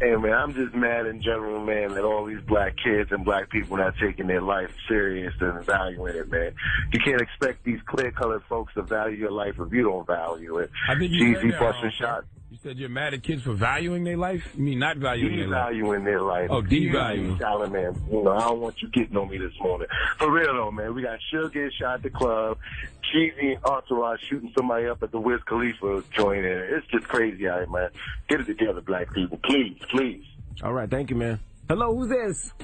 Hey, man, I'm just mad in general, man, that all these black kids and black people not taking their life serious and valuing it, man. You can't expect these clear-colored folks to value your life if you don't value it. I think you Jeezy busting shots. You said you're mad at kids for valuing their life? You mean not valuing their life? Devaluing their life. Oh, devaluing. Charlagmane, you know, I don't want you getting on me this morning. For real, though, man, we got Suge getting shot at the club, Jeezy and Entourage shooting somebody up at the Wiz Khalifa joint. It's just crazy out here, man. Get it together, black people. Please, please. All right, thank you, man. Hello, who's this?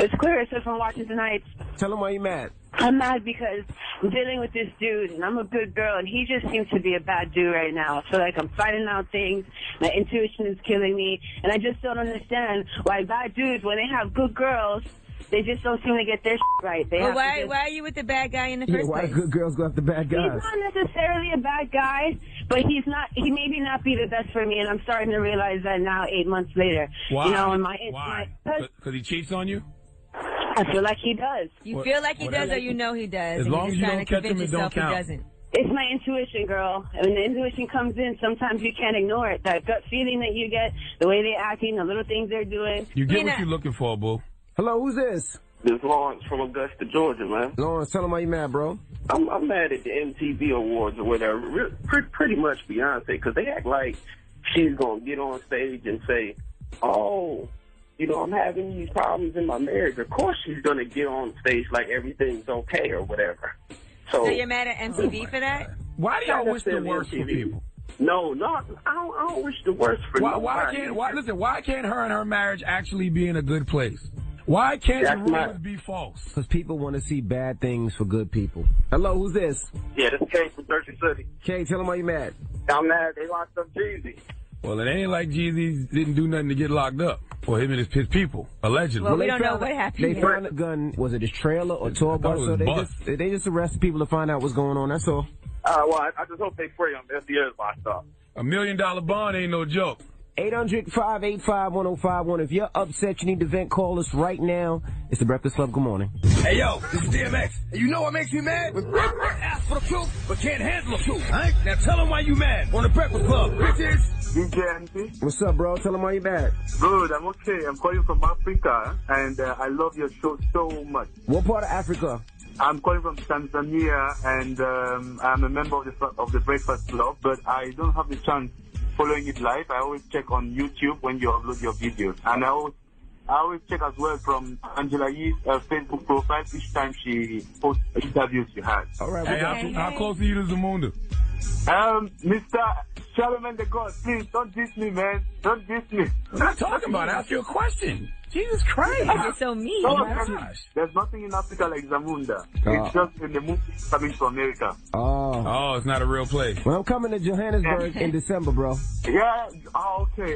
It's Clarissa from Washington Heights. Tell him why you mad. I'm mad because I'm dealing with this dude, and I'm a good girl, and he just seems to be a bad dude right now. I feel like I'm finding out things. My intuition is killing me, and I just don't understand why bad dudes, when they have good girls, they just don't seem to get their right. Well, why are you with the bad guy in the first why place? do good girls go after bad guys? He's not necessarily a bad guy, but he may not be the best for me, and I'm starting to realize that now 8 months later. Why? You know, Why? Because he cheats on you? I feel like he does. You feel like he does, or you know he does? As long as you don't catch him, it don't count. He doesn't. It's my intuition, girl. And when the intuition comes in, sometimes you can't ignore it. That gut feeling that you get, the way they're acting, the little things they're doing. You get what you're looking for, boo. Hello, who's this? This is Lawrence from Augusta, Georgia, man. Lawrence, tell him why you mad, bro. I'm mad at the MTV Awards or whatever. Pretty much Beyonce, because they act like she's going to get on stage and say, oh, you know, I'm having these problems in my marriage. Of course she's going to get on stage like everything's okay or whatever. So you're mad at MTV for that? Why do y'all wish the worst for people? No, I don't wish the worst for nobody. Why can't her and her marriage actually be in a good place? Why can't the rumors be false? Because people want to see bad things for good people. Hello, who's this? Yeah, this is Kay from Jersey City. Kay, tell him why you mad. I'm mad they locked up Jeezy. Well, it ain't like Jeezy didn't do nothing to get locked up. Or him and his people, allegedly. Well, we don't know what happened. They found a gun. Was it his trailer or tour bus? So they just arrested people to find out what's going on. That's all. Well, I just hope they free him if he is locked up. $1 million bond ain't no joke. 800-585-1051. If you're upset, you need to vent, call us right now. It's the Breakfast Club. Good morning. Hey, yo, this is DMX. And you know what makes me mad? When ask for the truth, but can't handle the truth. All right? Now tell them why you mad on the Breakfast Club, bitches. DJ, what's up, bro? Tell them why you mad. Good, I'm okay. I'm calling from Africa, and I love your show so much. What part of Africa? I'm calling from Tanzania, and I'm a member of the Breakfast Club, but I don't have the chance following it live. I always check on YouTube when you upload your videos, and I always check as well from Angela Yee's Facebook profile each time she posts interviews she has. All right. Hey, how close are you to Zamunda? Mr. Charlagmane Tha God, please don't diss me, man. Don't diss me. What are you talking about? Ask you a question. Jesus Christ. You're so mean. No, there's nothing in Africa like Zamunda. It's just in the movies coming to America. Oh, it's not a real place. Well, I'm coming to Johannesburg in December, bro. Yeah. Okay.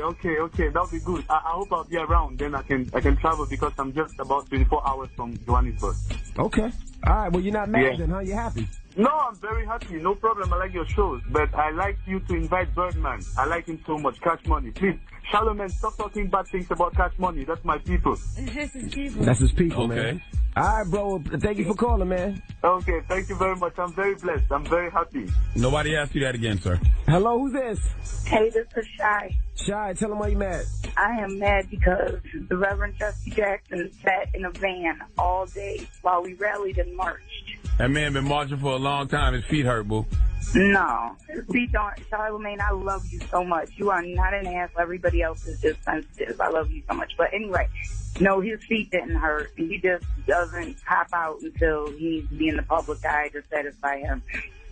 That'll be good. I hope I'll be around. Then I can travel because I'm just about 24 hours from Johannesburg. Okay. All right. Well, you're not mad then, huh? You happy? No, I'm very happy. No problem. I like your shows. But I like you to invite Birdman. I like him so much. Cash Money. Please, Charlagmane, stop talking bad things about Cash Money. That's my people. That's his people. That's his people, man. All right, bro. Thank you for calling, man. Okay, thank you very much. I'm very blessed. I'm very happy. Nobody asked you that again, sir. Hello, who's this? Hey, this is Shy. Shy, tell him why you mad. I am mad because the Reverend Jesse Jackson sat in a van all day while we rallied and marched. That man been marching for a long time. His feet hurt, boo. No. Feet don't. Charlagmane, I love you so much. You are not an ass. Everybody else is just sensitive. I love you so much. But anyway, no, his feet didn't hurt. He just doesn't pop out until he needs to be in the public eye to satisfy him.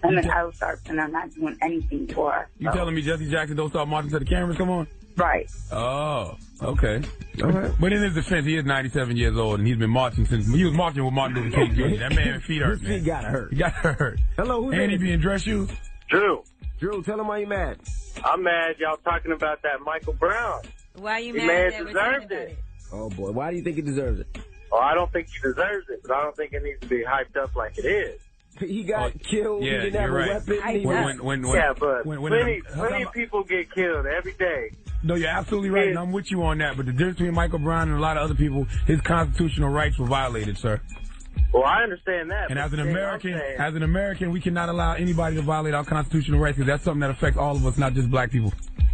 And then I was starting, and I'm not doing anything for us. You telling me Jesse Jackson don't start marching to the cameras? Come on. Right. Oh, okay. All right. But in his defense, he is 97 years old, and he's been marching since he was marching with Martin Luther King Jr. That man's feet hurt, man. His feet got hurt. He got hurt. Hello, who's And he be in dress shoes? Drew, tell him why you mad. I'm mad y'all talking about that Michael Brown. Why are you He mad? may have deserved it. Oh, boy. Why do you think he deserves it? Well, I don't think he deserves it, but I don't think it needs to be hyped up like it is. He got killed. Yeah, he didn't have you're a right. weapon. But plenty people get killed every day. No, you're absolutely right, and I'm with you on that. But the difference between Michael Brown and a lot of other people, his constitutional rights were violated, sir. Well, I understand that. And as an American, we cannot allow anybody to violate our constitutional rights because that's something that affects all of us, not just black people.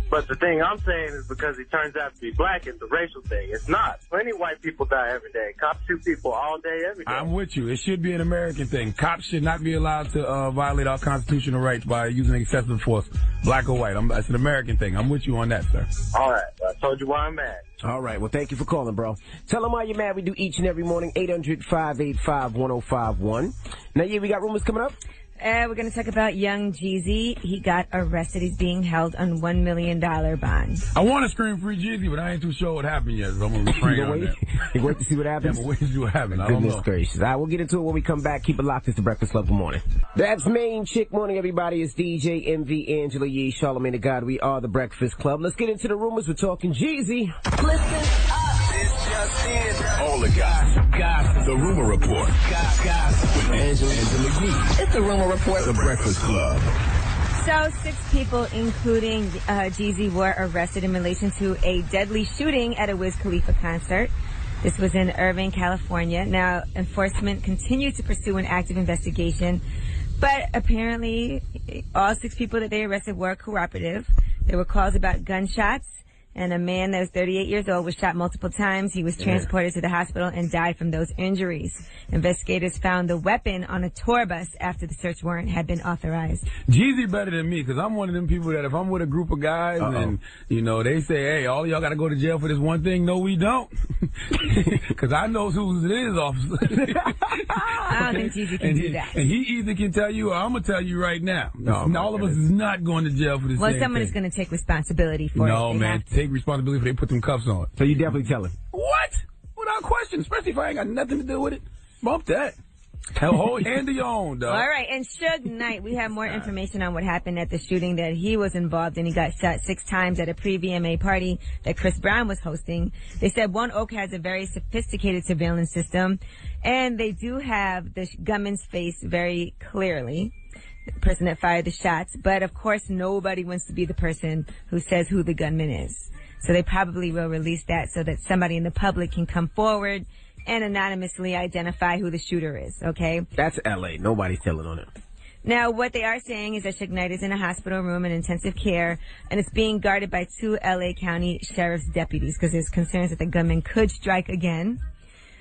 But the thing I'm saying is because he turns out to be black, it's a racial thing. It's not. Plenty of white people die every day. Cops shoot people all day, every day. I'm with you. It should be an American thing. Cops should not be allowed to violate our constitutional rights by using excessive force, black or white. It's an American thing. I'm with you on that, sir. All right. I told you why I'm mad. All right. Well, thank you for calling, bro. Tell them why you're mad. We do each and every morning, 800-585-1051. Now, yeah, we got rumors coming up. We're going to talk about young Jeezy. He got arrested. He's being held on $1 million bond. I want to scream free Jeezy, but I ain't too sure what happened yet, so I'm going to refrain on that. You wait to see what happens? Yeah, I'm wait to see what happens. I don't know. Goodness gracious. All right, we'll get into it when we come back. Keep it locked. It's the Breakfast Club. Good morning. That's Main Chick Morning, everybody. It's DJ MV, Angela Yee, Charlagmane Tha God. We are the Breakfast Club. Let's get into the rumors. We're talking Jeezy. Listen up. It's just in. All the gossip. The Rumor Report. Gossip. With Angela Yee. It's the Rumor Report. The Breakfast Club. So 6 people, including Jeezy, were arrested in relation to a deadly shooting at a Wiz Khalifa concert. This was in Irvine, California. Now, enforcement continues to pursue an active investigation, but apparently all 6 people that they arrested were cooperative. There were calls about gunshots, and a man that was 38 years old was shot multiple times. He was transported to the hospital and died from those injuries. Investigators found the weapon on a tour bus after the search warrant had been authorized. Jeezy better than me, because I'm one of them people that if I'm with a group of guys and, you know, they say, hey, all of y'all got to go to jail for this one thing. No, we don't. Because I know who it is, officer. I don't think Jeezy can do that. And he either can tell you or I'm going to tell you right now. All of us is not going to jail for this Well, someone is going to take responsibility for it. No, man. Take responsibility for they put them cuffs on. So you definitely tell him. What? Without question, especially if I ain't got nothing to do with it. Bump that. Hold hand of your own, dog. All right, and Suge Knight, we have more information on what happened at the shooting that he was involved in. He got shot 6 times at a pre-VMA party that Chris Brown was hosting. They said One Oak has a very sophisticated surveillance system, and they do have the gunman's face very clearly, the person that fired the shots. But, of course, nobody wants to be the person who says who the gunman is. So they probably will release that so that somebody in the public can come forward and anonymously identify who the shooter is, okay? That's L.A. Nobody's telling on it. Now, what they are saying is that Suge Knight is in a hospital room in intensive care, and it's being guarded by 2 L.A. County Sheriff's deputies because there's concerns that the gunman could strike again.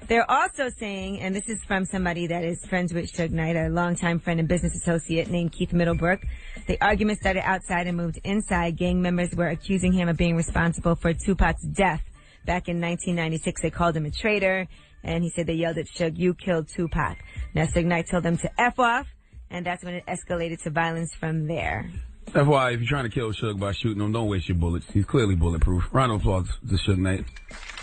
They're also saying, and this is from somebody that is friends with Suge Knight, a longtime friend and business associate named Keith Middlebrook, the argument started outside and moved inside. Gang members were accusing him of being responsible for Tupac's death. Back in 1996, they called him a traitor, and he said they yelled at Suge, "You killed Tupac." Now, Suge Knight told them to F off, and that's when it escalated to violence from there. That's why if you're trying to kill Suge by shooting him, don't waste your bullets. He's clearly bulletproof. Round of applause to Suge Knight.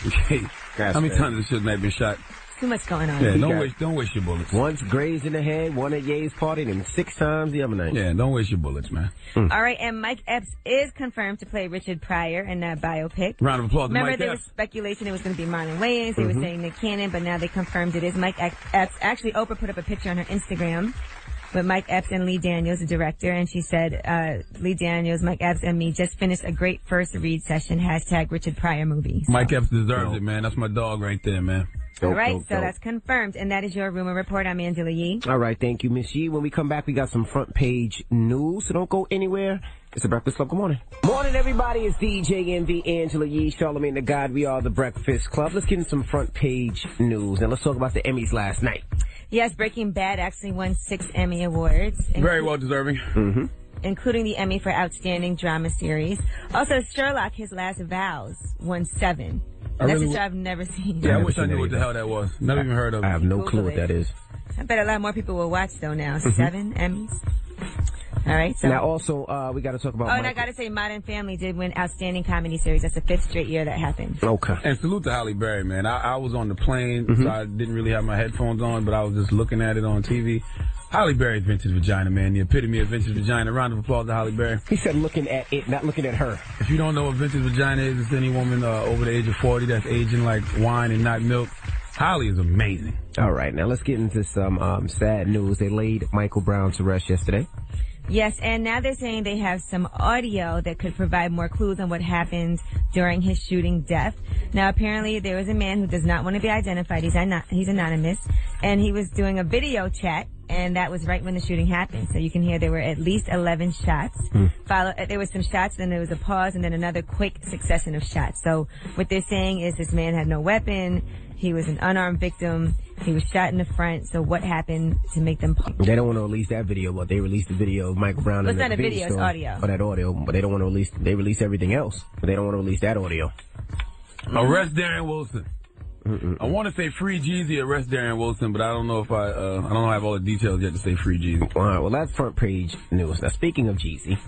Okay. How many times has Suge Knight been shot? Too much going on. Yeah, don't waste your bullets. Once grazed in the head, one at Ye's party, and 6 times the other night. Yeah, don't waste your bullets, man. All right, and Mike Epps is confirmed to play Richard Pryor in that biopic. Round of applause to Remember, Mike there Epps. was speculation it was going to be Marlon Wayans. They were saying Nick Cannon, but now they confirmed it is Mike Epps. Actually, Oprah put up a picture on her Instagram with Mike Epps and Lee Daniels, the director, and she said, Lee Daniels, Mike Epps, and me just finished a great first read session, # Richard Pryor movie. So. Mike Epps deserves it, man. That's my dog right there, man. All right, so that's confirmed, and that is your rumor report. I'm Angela Yee. All right, thank you, Miss Yee. When we come back, we got some front page news, so don't go anywhere. It's the Breakfast Club. Good morning. Morning, everybody. It's DJ MV, Angela Yee, Charlagmane Tha God. We are the Breakfast Club. Let's get into some front page news, and let's talk about the Emmys last night. Yes, Breaking Bad actually won 6 Emmy Awards. Very well deserving. Mm-hmm. Including the Emmy for Outstanding Drama Series. Also, Sherlock, His Last Vows, won 7. That's a show I've never seen. Yeah, I wish I knew what the hell that was. Never even heard of it. I have no clue what that is. I bet a lot more people will watch, though, now. 7 Emmys. All right, so. Now, also, we got to talk about. Oh, and I got to say, Modern Family did win Outstanding Comedy Series. That's the 5th straight year that happened. Okay. And salute to Halle Berry, man. I was on the plane, so I didn't really have my headphones on, but I was just looking at it on TV. Halle Berry's vintage vagina, man. The epitome of vintage vagina. Round of applause to Halle Berry. He said looking at it, not looking at her. If you don't know what vintage vagina is, it's any woman over the age of 40 that's aging like wine and not milk. Halle is amazing. All right, now let's get into some sad news. They laid Michael Brown to rest yesterday. Yes, and now they're saying they have some audio that could provide more clues on what happened during his shooting death. Now, apparently, there was a man who does not want to be identified. He's anonymous, and he was doing a video chat and that was right when the shooting happened. So you can hear there were at least 11 shots. There was some shots, then there was a pause, and then another quick succession of shots. So what they're saying is this man had no weapon. He was an unarmed victim. He was shot in the front. So what happened to make them... They don't want to release that video, but they released the video of Michael Brown. It's not a video, it's audio. Or that audio, but they don't want to release... They release everything else, but they don't want to release that audio. Arrest Darren Wilson. I want to say free Jeezy, arrest Darren Wilson, but I don't know if I don't have all the details yet to say free Jeezy. All right, well, that's front page news. Now, speaking of Jeezy,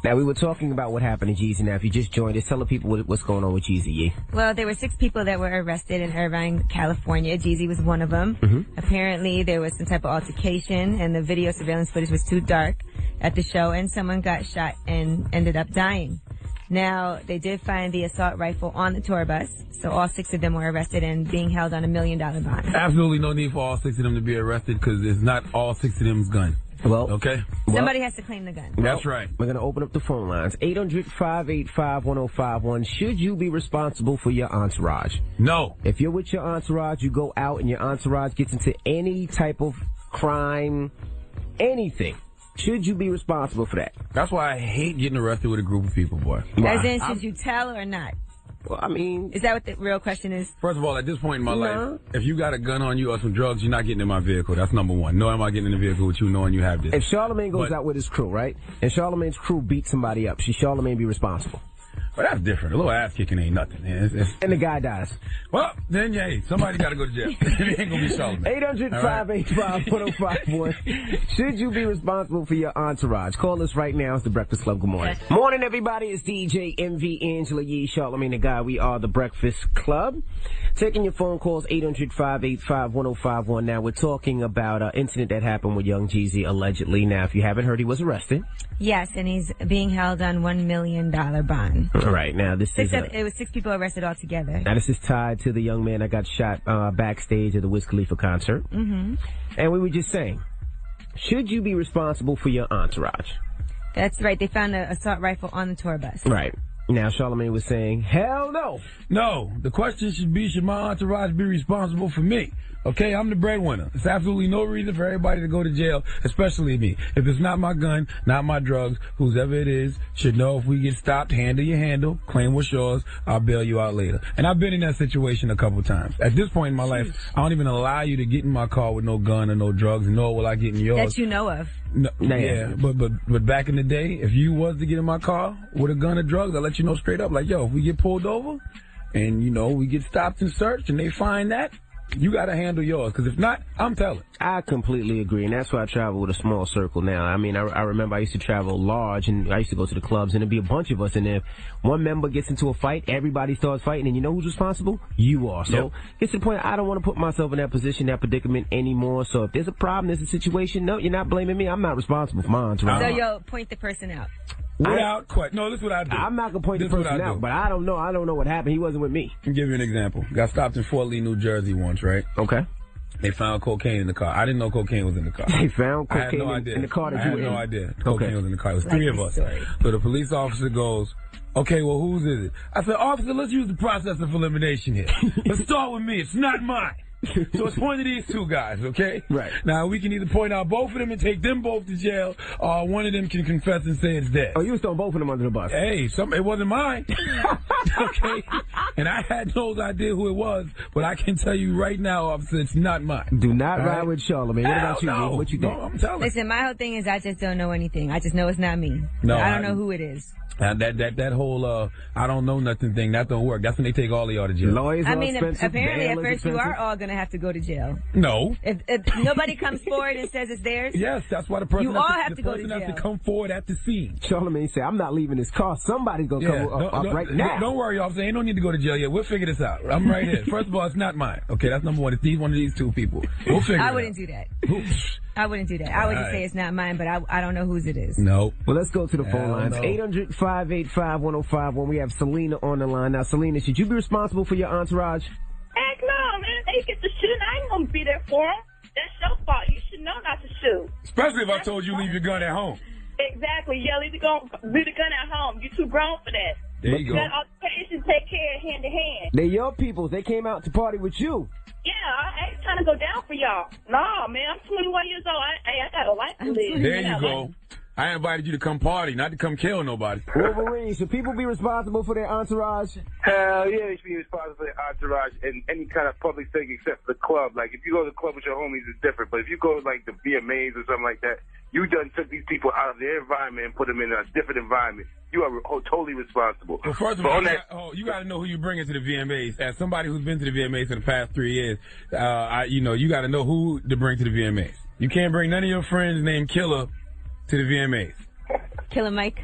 now we were talking about what happened to Jeezy. Now, if you just joined us, tell the people what's going on with Jeezy. Well, there were 6 people that were arrested in Irvine, California. Jeezy was one of them. Apparently, there was some type of altercation, and the video surveillance footage was too dark at the show, and someone got shot and ended up dying. Now, they did find the assault rifle on the tour bus, so all 6 of them were arrested and being held on $1 million bond. Absolutely no need for all 6 of them to be arrested because it's not all 6 of them's gun. Well, okay. Somebody has to claim the gun. That's right. We're going to open up the phone lines. 800-585-1051. Should you be responsible for your entourage? No. If you're with your entourage, you go out and your entourage gets into any type of crime, anything. Should you be responsible for that? That's why I hate getting arrested with a group of people, boy. As in, should you tell or not? Well, I mean... Is that what the real question is? First of all, at this point in my life, if you got a gun on you or some drugs, you're not getting in my vehicle. That's number one. No, I'm not getting in the vehicle with you knowing you have this. If Charlagmane goes out with his crew, right? And Charlamagne's crew beats somebody up, should Charlagmane be responsible? Well, that's different. A little ass kicking ain't nothing, man. And the guy dies. Well, then, yeah, somebody got to go to jail. It ain't going to be Charlagmane. 800-585-1051. Should you be responsible for your entourage? Call us right now. It's the Breakfast Club. Good morning. Morning, everybody. It's DJ MV Angela Yee, Charlagmane Tha God. We are the Breakfast Club. Taking your phone calls, 800-585-1051. Now, we're talking about an incident that happened with young Jeezy, allegedly. Now, if you haven't heard, he was arrested. Yes, and he's being held on $1 million bond. All right, now this is... It was 6 people arrested altogether. Now this is tied to the young man that got shot backstage at the Wiz Khalifa concert. And we were just saying, should you be responsible for your entourage? That's right. They found an assault rifle on the tour bus. Right. Now Charlagmane was saying, hell no. No. The question should be, should my entourage be responsible for me? Okay, I'm the breadwinner. There's absolutely no reason for everybody to go to jail, especially me. If it's not my gun, not my drugs, whoever it is should know if we get stopped, handle your handle, claim what's yours, I'll bail you out later. And I've been in that situation a couple times. At this point in my life, I don't even allow you to get in my car with no gun or no drugs, nor will I get in yours. That you know of. No, yeah, but back in the day, if you was to get in my car with a gun or drugs, I'll let you know straight up, like, yo, if we get pulled over and, you know, we get stopped and searched and they find that, you got to handle yours, because if not, I'm telling. I completely agree, and that's why I travel with a small circle now. I mean, I remember I used to travel large, and I used to go to the clubs, and there'd be a bunch of us, and if one member gets into a fight, everybody starts fighting, and you know who's responsible? You are. So it's to the point I don't want to put myself in that position, that predicament anymore. So if there's a problem, there's a situation, no, you're not blaming me. I'm not responsible for mine. So you'll point the person out. Without question. No, this is what I do. I'm not going to point the person out, but I don't know. I don't know what happened. He wasn't with me. I'll give you an example. Got stopped in Fort Lee, New Jersey once, right? Okay. They found cocaine in the car. I didn't know cocaine was in the car. They found cocaine in the car that you were in? I had no idea. Cocaine was in the car. It was 3 of us. So the police officer goes, okay, well, whose is it? I said, officer, let's use the process of elimination here. Let's start with me. It's not mine. So it's one of these 2 guys, okay? Right. Now, we can either point out both of them and take them both to jail, or one of them can confess and say it's theirs. Oh, you was throwing both of them under the bus. Hey, it wasn't mine. Okay? And I had no idea who it was, but I can tell you right now, officer, it's not mine. Do not ride with Charlagmane. What about you? No. What you think? No, I'm telling you. Listen, my whole thing is I just don't know anything. I just know it's not me. No, I don't know who it is. That whole I don't know nothing thing, that don't work. That's when they take all of y'all to jail. Lawyers I mean, expensive, apparently at first you are all going to have to go to jail. No. If nobody comes forward and says it's theirs. Yes, that's why the person have to go to jail. has to come forward at the scene. Charlagmane said, I'm not leaving this car. Somebody's going to come up right now. Don't worry, officer. Ain't no need to go to jail yet. We'll figure this out. I'm right here. First of all, it's not mine. Okay, that's number one. It's one of these 2 people. We'll figure it out. I wouldn't do that. I wouldn't do that. I would just say it's not mine, but I don't know whose it is. No. Well, let's go to the phone lines. 800-585-1051. We have Selena on the line. Now, Selena, should you be responsible for your entourage? Heck no, man. They get to shoot. I ain't gonna be there for them. That's your fault. You should know not to shoot. Especially if I told you leave your gun at home. Exactly. Yeah, leave the gun at home. You too grown for that. There you go. That altercation take care hand to hand. They your peoples. They came out to party with you. Yeah, I ain't trying to go down for y'all. Nah, man, I'm 21 years old. I got a life to live. There you go. I invited you to come party, not to come kill nobody. Wolverine, should people be responsible for their entourage? Hell yeah, they should be responsible for their entourage in any kind of public thing except the club. Like, if you go to the club with your homies, it's different. But if you go to, like, the VMAs or something like that, you done took these people out of their environment and put them in a different environment. You are totally responsible. Well, first of all, you got to know who you bring into the VMAs. As somebody who's been to the VMAs for the past 3 years, you got to know who to bring to the VMAs. You can't bring none of your friends named Killer to the VMAs. Killer Mike.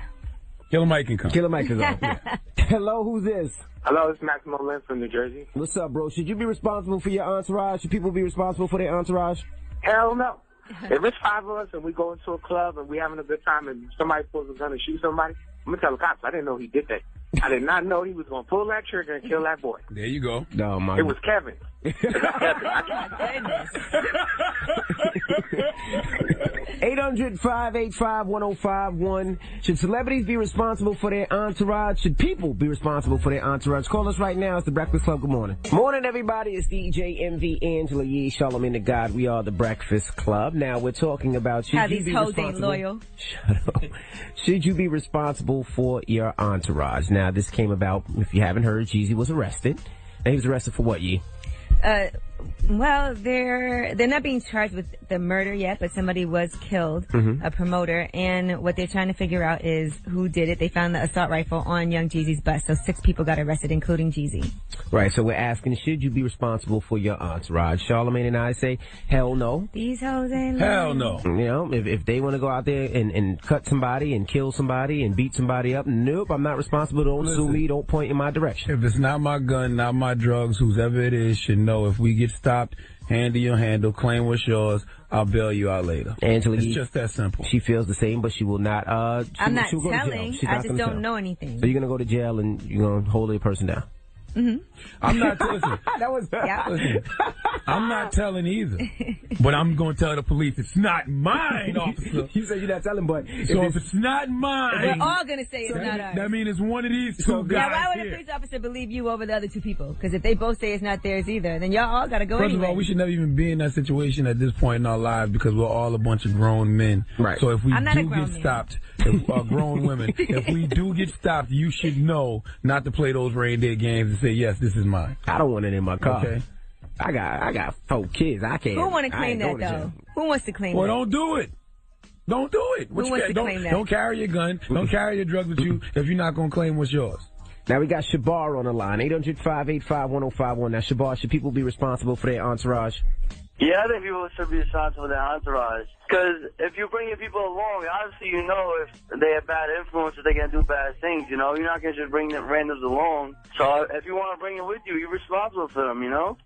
Killer Mike can come. Killer Mike is on. Yeah. Hello, who's this? Hello, it's Maximo Lynn from New Jersey. What's up, bro? Should you be responsible for your entourage? Should people be responsible for their entourage? Hell no. If it's 5 of us and we go into a club and we having a good time and somebody pulls a gun and shoot somebody, I'm going to tell the cops I didn't know he did that. I did not know he was going to pull that trigger and kill that boy. There you go. No, my It was Kevin. 800-585-1051. Should celebrities be responsible for their entourage? Should people be responsible for their entourage? Call us right now. It's the Breakfast Club. Good morning. Morning, everybody. It's DJ MV, Angela Yee, Charlagmane Tha God. We are the Breakfast Club. Now we're talking about how these hoes ain't loyal. Shut up. Should you be responsible for your entourage? Now, this came about, if you haven't heard, Jeezy was arrested. And he was arrested for what, Yee? Well, they're not being charged with the murder yet, but somebody was killed, a promoter, and what they're trying to figure out is who did it. They found the assault rifle on young Jeezy's bus, so 6 people got arrested, including Jeezy. Right, so we're asking, should you be responsible for your entourage? Charlagmane and I say, hell no. These hoes ain't hell no. You know, if they want to go out there and cut somebody and kill somebody and beat somebody up, nope, I'm not responsible. Don't sue me. Don't point in my direction. If it's not my gun, not my drugs, whoever it is should know if we get stopped, handle your handle, claim what's yours, I'll bail you out later. Angela, it's just that simple. She feels the same, but she will not, I'm not telling. I just don't know anything. So you're going to go to jail and you're going to hold a person down. I'm not listen. That was listen. I'm not telling either, but I'm going to tell the police it's not mine, officer. You say you're not telling, but so if it's not mine, we're all going to say it's not ours. That means it's one of these two guys. Yeah, why would a police officer believe you over the other 2 people? Because if they both say it's not theirs either, then y'all all got to go First anyway. of all, we should never even be in that situation at this point in our lives because we're all a bunch of grown men. Right. So if we do get stopped, grown women, if we do get stopped, you should know not to play those reindeer games and say, yes, this is mine. I don't want it in my car. Okay. I got 4 kids. I can't. Who want to claim that, though? Who wants to claim that? Well, don't do it. Don't do it. Who wants to claim that? Don't carry your gun. Don't carry your drugs with you if you're not going to claim what's yours. Now we got Shabar on the line. 800-585-1051. Now, Shabar, should people be responsible for their entourage? Yeah, I think people should be responsible for their entourage. Because if you bring your people along, obviously you know if they have bad influences, they can do bad things, you know? You're not going to just bring the randoms along. So if you want to bring them with you, you're responsible for them, you know?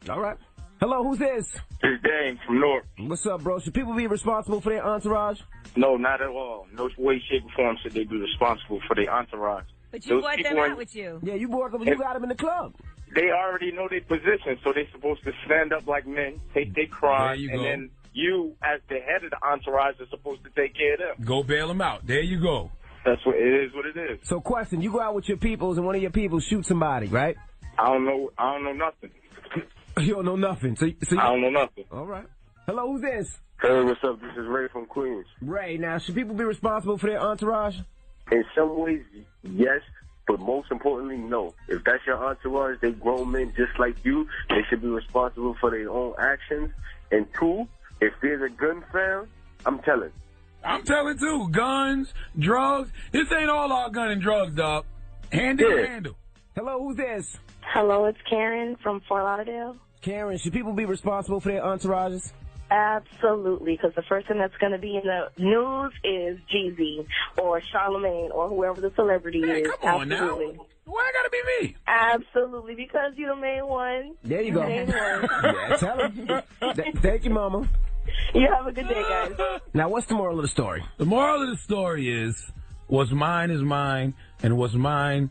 All right. Hello, who's this? It's Dane from North. What's up, bro? Should people be responsible for their entourage? No, not at all. No way, shape, or form should they be responsible for their entourage. But you brought them out with you. Yeah, you brought them. You got them in the club. They already know their position, so they're supposed to stand up like men, take their crime, and then you, as the head of the entourage, are supposed to take care of them. Go bail them out. There you go. That's what it is. What it is. So, question: you go out with your peoples, and one of your people shoots somebody, right? I don't know nothing. You don't know nothing. So I don't know nothing. All right. Hello, who's this? Hey, what's up? This is Ray from Queens. Ray, now should people be responsible for their entourage? In some ways, yes. But most importantly, no. If that's your entourage, they grown men just like you. They should be responsible for their own actions. And 2, if there's a gun found, I'm telling. I'm telling too. Guns, drugs. This ain't all our gun and drugs, dog. Handle. Hello, who's this? Hello, it's Karen from Fort Lauderdale. Karen, should people be responsible for their entourages? Absolutely, because the first thing that's going to be in the news is Jeezy or Charlagmane or whoever the celebrity is. Come on Absolutely. now. Why gotta be me? Absolutely, because you're the main one. There you go. The main one. Yeah, tell him. Thank you, Mama. You have a good day, guys. Now, what's the moral of the story? The moral of the story is, what's mine is mine, and what's mine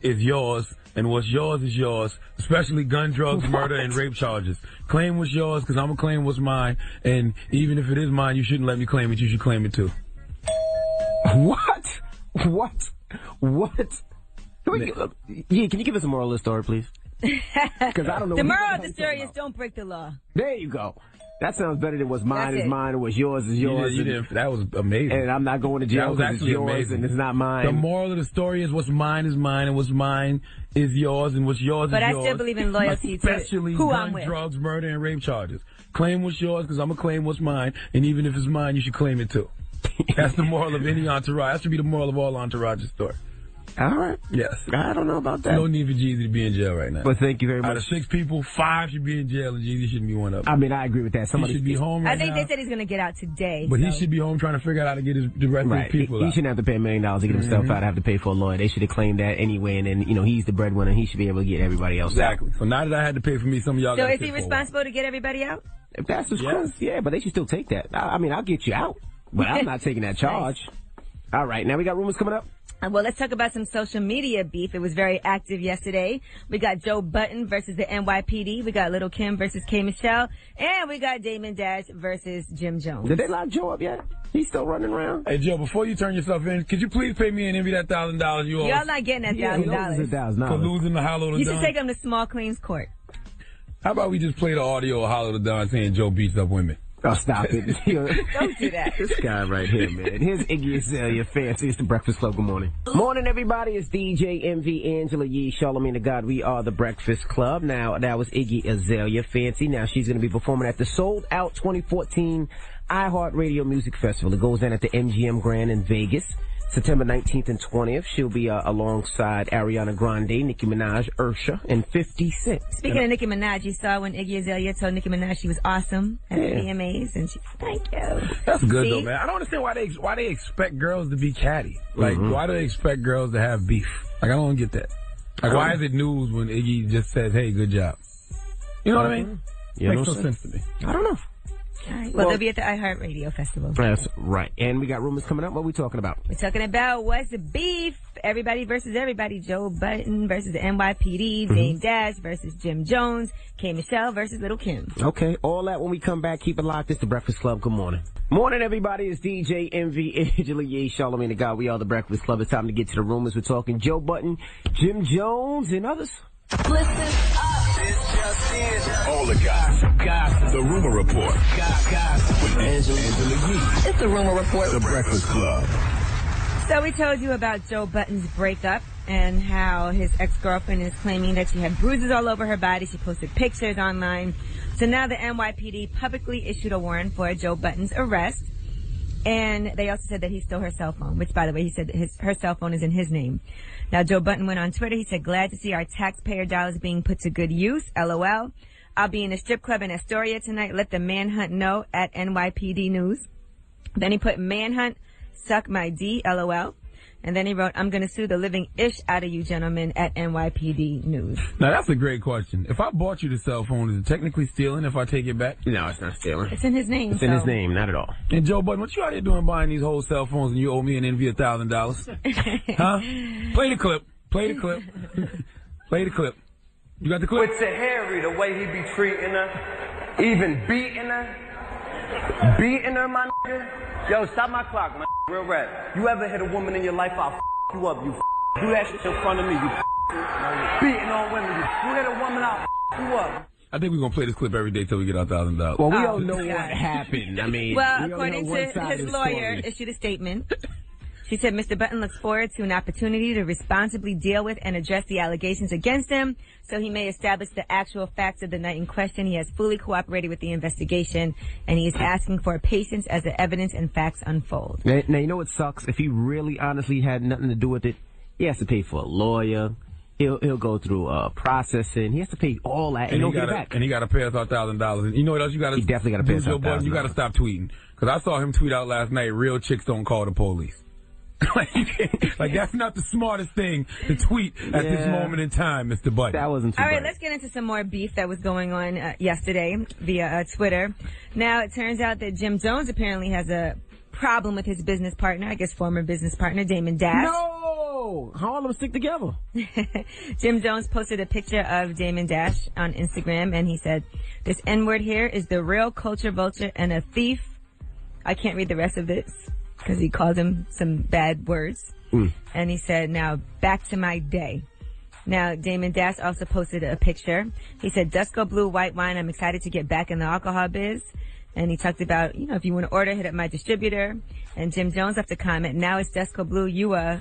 is yours, and what's yours is yours, especially gun, drugs, murder, and rape charges. Claim what's yours, because I'm going to claim what's mine, and even if it is mine, you shouldn't let me claim it. You should claim it, too. What? Can you give us a moral of the story, please? Because I don't know. The moral of the story is don't break the law. There you go. That sounds better than what's mine is mine and what's yours is yours. That was amazing. And I'm not going to jail because it's yours amazing. and it's not mine. The moral of the story is what's mine is mine and what's mine is yours and what's yours is yours. But I still believe in loyalty to who I'm with. Drugs, murder, and rape charges. Claim what's yours because I'm going to claim what's mine. And even if it's mine, you should claim it too. That's the moral of any entourage. That should be the moral of all entourages story. All right. Yes. I don't know about that. No need for Jeezy to be in jail right now. But thank you very much. Out of 6 people, 5 should be in jail, and Jeezy shouldn't be one of them. I mean, I agree with that. Somebody should be home right now. I think they said he's going to get out today. But he should be home trying to figure out how to get the rest of his people out. He shouldn't have to pay $1 million to get himself out. Have to pay for a lawyer. They should have claimed that anyway, and then, he's the breadwinner. He should be able to get everybody else out. Exactly. So now that I had to pay for me, some of y'all So is he responsible to get everybody out? If that's his case, yeah, but they should still take that. I mean, I'll get you out, but I'm not taking that charge. Nice. All right, now we got rumors coming up. Well, let's talk about some social media beef. It was very active yesterday. We got Joe Budden versus the NYPD. We got Little Kim versus K. Michelle. And we got Damon Dash versus Jim Jones. Did they lock Joe up yet? He's still running around. Hey, Joe, before you turn yourself in, could you please pay me and Envy that $1,000 you owe? Y'all not getting that $1,000. For losing the Hollow the Don. You should take him to small claims court. How about we just play the audio of Hollow the Don saying Joe beats up women? Oh, stop it. Don't do that. This guy right here, man. Here's Iggy Azalea, Fancy. It's the Breakfast Club. Good morning. Morning, everybody. It's DJ MV, Angela Yee, Charlagmane Tha God. We are the Breakfast Club. Now, that was Iggy Azalea, Fancy. Now, she's going to be performing at the Sold Out 2014 iHeartRadio Music Festival. It goes down at the MGM Grand in Vegas. September 19th and 20th. She'll be alongside Ariana Grande, Nicki Minaj, Usher, and 50 Cent. Speaking of Nicki Minaj, you saw when Iggy Azalea told Nicki Minaj she was awesome at the VMAs, and she's thank you. That's good though, man. I don't understand why they expect girls to be catty. Like, why do they expect girls to have beef? Like, I don't get that. Like, why is it news when Iggy just says, "Hey, good job"? You know what I mean? Makes no sense to me. I don't know. All right. Well, they'll be at the iHeartRadio Festival. That's right. And we got rumors coming up. What are we talking about? We're talking about what's the beef? Everybody versus everybody. Joe Budden versus the NYPD. Dame Dash versus Jim Jones. K. Michelle versus Little Kim. Okay. All that when we come back. Keep it locked. It's the Breakfast Club. Good morning. Morning, everybody. It's DJ MV, Angela Yee, Charlagmane Tha God. We are the Breakfast Club. It's time to get to the rumors. We're talking Joe Budden, Jim Jones, and others. Listen up. It's just in. All the guys. The Rumor Report. Guys. With Angela Yee. It's the Rumor Report. The Breakfast Club. So we told you about Joe Budden's breakup and how his ex-girlfriend is claiming that she had bruises all over her body. She posted pictures online. So now the NYPD publicly issued a warrant for Joe Budden's arrest. And they also said that he stole her cell phone, which, by the way, he said her cell phone is in his name. Now, Joe Budden went on Twitter. He said, glad to see our taxpayer dollars being put to good use. LOL. I'll be in a strip club in Astoria tonight. Let the manhunt know at NYPD News. Then he put manhunt, suck my D, LOL. And then he wrote, I'm going to sue the living ish out of you gentlemen at NYPD News. Now, that's a great question. If I bought you the cell phone, is it technically stealing if I take it back? No, it's not stealing. It's in his name. It's in his name, not at all. And Joe Budden, what you out here doing buying these whole cell phones and you owe me and Envy $1,000? Huh? Play the clip. Play the clip. Play the clip. You got the clip? With Tahiri, the way he be treating her, even beating her. Beating her, my nigga. Yo, stop my clock, man. Real rap. You ever hit a woman in your life, I'll you up, you do that shit in front of me, you beating on women. You hit a woman, I'll you up. I think we're going to play this clip every day till we get our $1,000. Well, we don't know what happened. I mean, well, according to his lawyer, issued a statement. She said Mr. Budden looks forward to an opportunity to responsibly deal with and address the allegations against him so he may establish the actual facts of the night in question. He has fully cooperated with the investigation, and he is asking for patience as the evidence and facts unfold. Now, you know what sucks? If he really honestly had nothing to do with it, he has to pay for a lawyer. He'll go through processing. He has to pay all that, and he'll get it back. And he got to pay us our $1,000. And you know what else you got to do? He definitely got to pay us our $1,000. You got to stop tweeting. Because I saw him tweet out last night, real chicks don't call the police. Like, that's not the smartest thing to tweet at this moment in time, Mr. Budden. That wasn't too All right, bad. let's get into some more beef that was going on yesterday via Twitter. Now, it turns out that Jim Jones apparently has a problem with his business partner, I guess former business partner, Damon Dash. No! How all of them stick together? Jim Jones posted a picture of Damon Dash on Instagram, and he said, this N-word here is the real culture vulture and a thief. I can't read the rest of this. because he called him some bad words. And he said, now back to my day. Now, Damon Dash also posted a picture. He said, Dusko Blue White Wine, I'm excited to get back in the alcohol biz. And he talked about, you know, if you want to order, hit up my distributor. And Jim Jones left a comment, now it's Dusko Blue, you I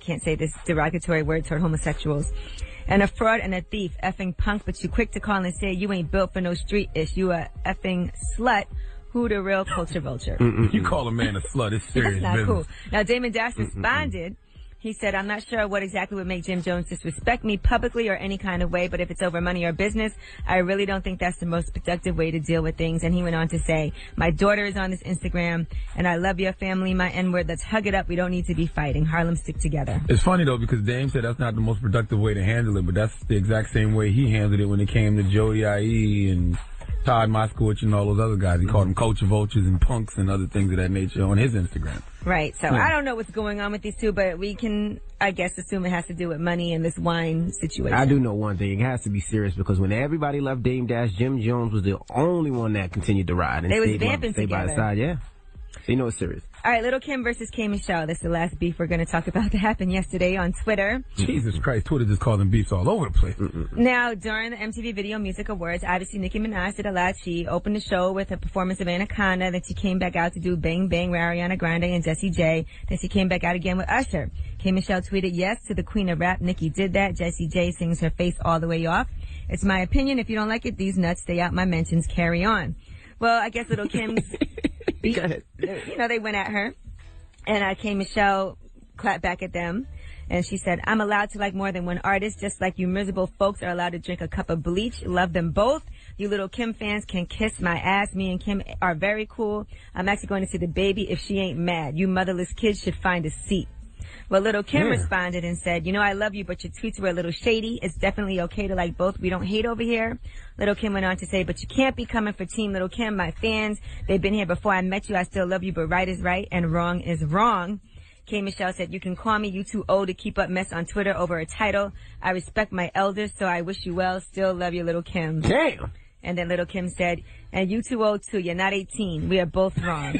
can't say this derogatory word toward homosexuals. And a fraud and a thief, effing punk, but you quick to call and say you ain't built for no street ish. You a effing slut. Who the real culture vulture? You call a man a slut, it's serious That's not business. cool. Now, Damon Dash responded. He said, I'm not sure what exactly would make Jim Jones disrespect me publicly or any kind of way, but if it's over money or business, I really don't think that's the most productive way to deal with things. And he went on to say, my daughter is on this Instagram, and I love your family, my N-word. Let's hug it up. We don't need to be fighting. Harlem, stick together. It's funny, though, because Dame said that's not the most productive way to handle it, but that's the exact same way he handled it when it came to Joey I.E. and Todd Moskowitz and all those other guys. He called them culture vultures and punks and other things of that nature on his Instagram. Right. So I don't know what's going on with these two, but we can, I guess, assume it has to do with money and this wine situation. I do know one thing. It has to be serious because when everybody left Dame Dash, Jim Jones was the only one that continued to ride. And they was vamping together. By his side, yeah. So you know it's serious. All right, Little Kim versus K. Michelle. This is the last beef we're going to talk about that happened yesterday on Twitter. Jesus Christ, Twitter just causing beefs all over the place. Now, during the MTV Video Music Awards, obviously Nicki Minaj did a lot. She opened the show with a performance of Anaconda. Then she came back out to do Bang Bang with Ariana Grande and Jessie J. Then she came back out again with Usher. K. Michelle tweeted, yes, to the queen of rap, Nicki did that. Jessie J sings her face all the way off. It's my opinion. If you don't like it, these nuts, stay out my mentions, carry on. Well, I guess Little Kim's beat, you know, they went at her. And K. Michelle clapped back at them. And she said, I'm allowed to like more than one artist, just like you miserable folks are allowed to drink a cup of bleach. Love them both. You Little Kim fans can kiss my ass. Me and Kim are very cool. I'm actually going to see the baby if she ain't mad. You motherless kids should find a seat. Well, Little Kim responded and said, you know, I love you, but your tweets were a little shady. It's definitely okay to like both. We don't hate over here. Little Kim went on to say, but you can't be coming for Team Little Kim. My fans, they've been here before I met you. I still love you, but right is right and wrong is wrong. K. Michelle said, you can call me. You too old to keep up mess on Twitter over a title. I respect my elders, so I wish you well. Still love you, Little Kim. Damn. And then Little Kim said, and you too old too. You're not 18. We are both wrong.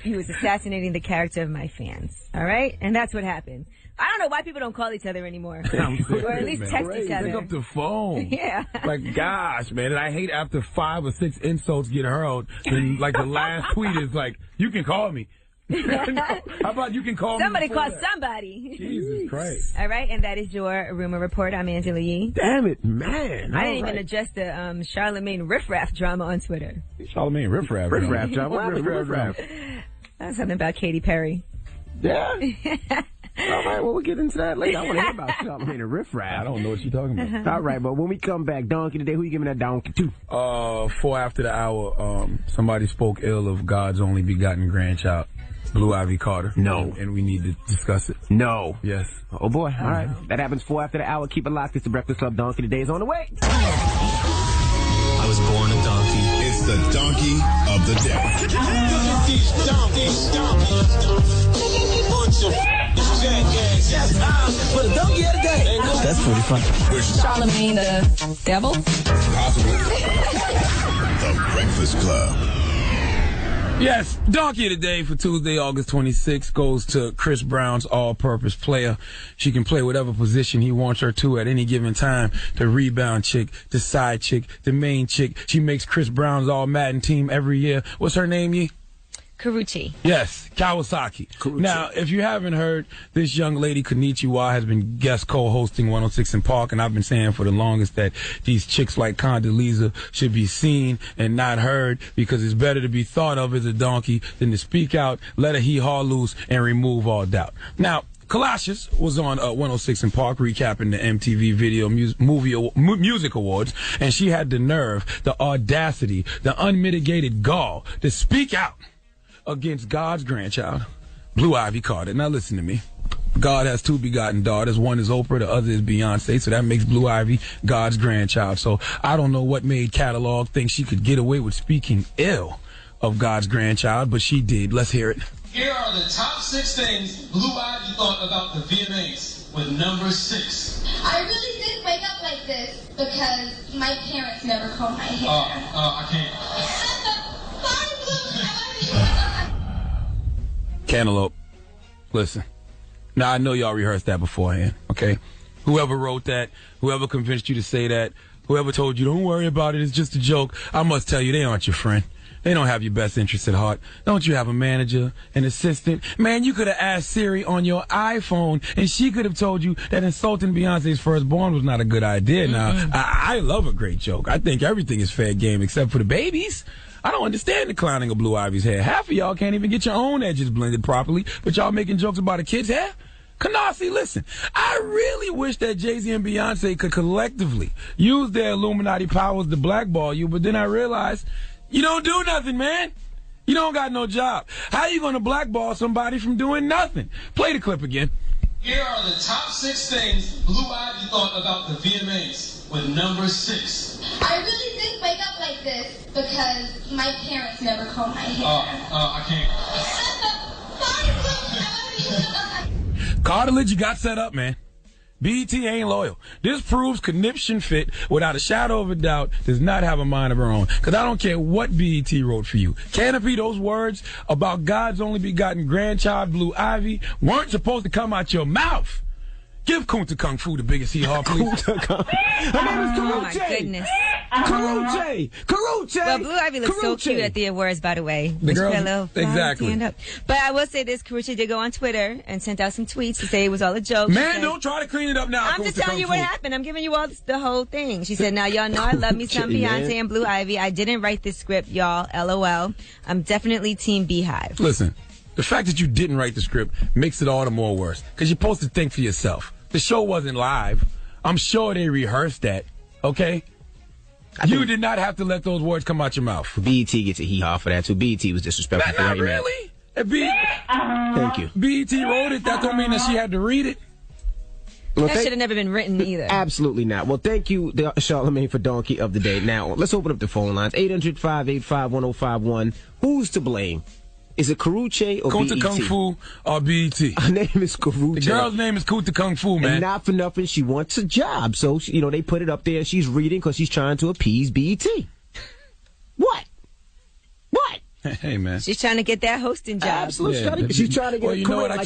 He was assassinating the character of my fans. All right? And that's what happened. I don't know why people don't call each other anymore. Or at least text each other. Pick up the phone. Yeah. Like, gosh, man. And I hate after 5 or 6 insults get hurled, then, like, the last tweet is like, you can call me. How about you can call somebody me? Somebody call somebody. Jesus Christ. All right, and that is your rumor report. I'm Angela Yee. Damn it, man. I didn't even address the Charlagmane riffraff drama on Twitter. Charlagmane riffraff drama? Riffraff drama? What riffraff? That's something about Katy Perry. Yeah? All right, well, we'll get into that later. I want to hear about Charlagmane and riffraff. I don't know what you're talking about. All right, but when we come back, Donkey today, who you giving that donkey to? 4 after the hour, somebody spoke ill of God's only begotten grandchild, Blue Ivy Carter. No. And we need to discuss it. No. Yes. Oh, boy. All right. That happens 4 after the hour. Keep it locked. It's the Breakfast Club. Donkey today is on the way. I was born a donkey. It's the donkey of the day. Look at these donkeys. Bunch of jackass. That's time for the donkey of the day. That's pretty funny. Charlamagne the devil? Possibly. The Breakfast Club. Yes, Donkey of the Day for Tuesday, August 26th goes to Chris Brown's all-purpose player. She can play whatever position he wants her to at any given time. The rebound chick, the side chick, the main chick. She makes Chris Brown's all-Madden team every year. What's her name, Yee? Karuchi. Yes, Kawasaki. Karuchi. Now, if you haven't heard, this young lady, Konnichiwa, has been guest co-hosting 106 in Park, and I've been saying for the longest that these chicks like Condoleezza should be seen and not heard, because it's better to be thought of as a donkey than to speak out, let a hee-haw loose, and remove all doubt. Now, Kalashis was on 106 in Park recapping the MTV Video Music Awards, and she had the nerve, the audacity, the unmitigated gall to speak out against God's grandchild, Blue Ivy Carter. Now listen to me. God has 2 begotten daughters. One is Oprah, the other is Beyonce. So that makes Blue Ivy God's grandchild. So I don't know what made Catalog think she could get away with speaking ill of God's grandchild, but she did. Let's hear it. Here are the top 6 things Blue Ivy thought about the VMAs with number 6. I really did wake up like this because my parents never combed my hair. I can't. Sorry, Blue. I love you. Cantaloupe, listen. Now, I know y'all rehearsed that beforehand, okay? Whoever wrote that, whoever convinced you to say that, whoever told you, don't worry about it, it's just a joke, I must tell you, they aren't your friend. They don't have your best interests at heart. Don't you have a manager, an assistant? Man, you could have asked Siri on your iPhone, and she could have told you that insulting Beyonce's firstborn was not a good idea. Now, I love a great joke. I think everything is fair game except for the babies. I don't understand the clowning of Blue Ivy's hair. Half of y'all can't even get your own edges blended properly, but y'all making jokes about a kid's hair? Kanasi, listen, I really wish that Jay-Z and Beyonce could collectively use their Illuminati powers to blackball you, but then I realized you don't do nothing, man. You don't got no job. How you going to blackball somebody from doing nothing? Play the clip again. Here are the top 6 things Blue Ivy thought about the VMAs with number 6. I really did wake up like this because my parents never comb my hair. I can't. Cartilage, you got set up, man. BET ain't loyal. This proves Conniption Fit, without a shadow of a doubt, does not have a mind of her own. Because I don't care what BET wrote for you. Canopy, those words about God's only begotten grandchild, Blue Ivy, weren't supposed to come out your mouth. Give Kunta Kung Fu the biggest hee-haw, please. Kunta Kung. Her name is Karuche. Oh, my goodness. Karuche. Well, Blue Ivy looks so cute at the awards, by the way. The girl, exactly. But I will say this, Karuche did go on Twitter and sent out some tweets to say it was all a joke. Man, don't try to clean it up now. I'm just telling you what happened. I'm giving you all the whole thing. She said, now y'all know I love me some Beyonce and Blue Ivy. I didn't write this script, y'all. LOL. I'm definitely Team Beehive. Listen, the fact that you didn't write the script makes it all the more worse. Because you're supposed to think for yourself. The show wasn't live. I'm sure they rehearsed that, okay? You did not have to let those words come out your mouth. BET gets a hee-haw for that, too. BET was disrespectful for not really. Thank you. BET wrote it. That don't mean that she had to read it. Well, that should have never been written either. Absolutely not. Well, thank you, Charlagmane, for Donkey of the Day. Now, let's open up the phone lines. 800-585-1051. Who's to blame? Is it Karuche or Kunta BET? Kung Fu or BET? Her name is Karuche. The girl's name is Kunta Kung Fu, man. And not for nothing, she wants a job. So, they put it up there. She's reading because she's trying to appease BET. What? Hey, man. She's trying to get that hosting job. Absolutely. Yeah. She's trying to get you know what? I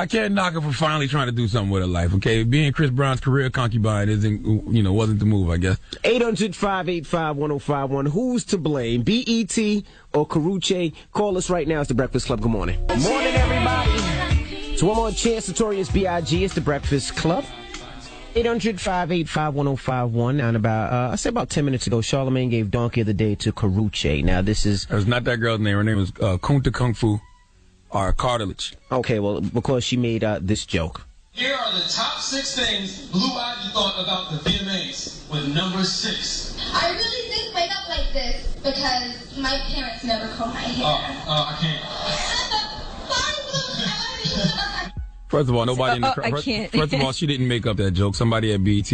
can't knock her for finally trying to do something with her life, okay? Being Chris Brown's career concubine wasn't the move, I guess. 800-585-1051. Who's to blame? BET or Karuche? Call us right now. It's The Breakfast Club. Good morning. Morning, everybody. So one more chance. Notorious B.I.G. It's The Breakfast Club. 800-585-1051. And about 10 minutes ago, Charlagmane gave Donkey of the Day to Karuche. Now, this is... It was not that girl's name. Her name was Kunta Kung Fu or Cartilage. Okay, well, because she made this joke. Here are the top 6 things Blue Ivy thought about the VMAs with number 6. I really did wake up like this because my parents never comb my hair. I can't. First of all, nobody in the crowd. First of all, she didn't make up that joke. Somebody at BET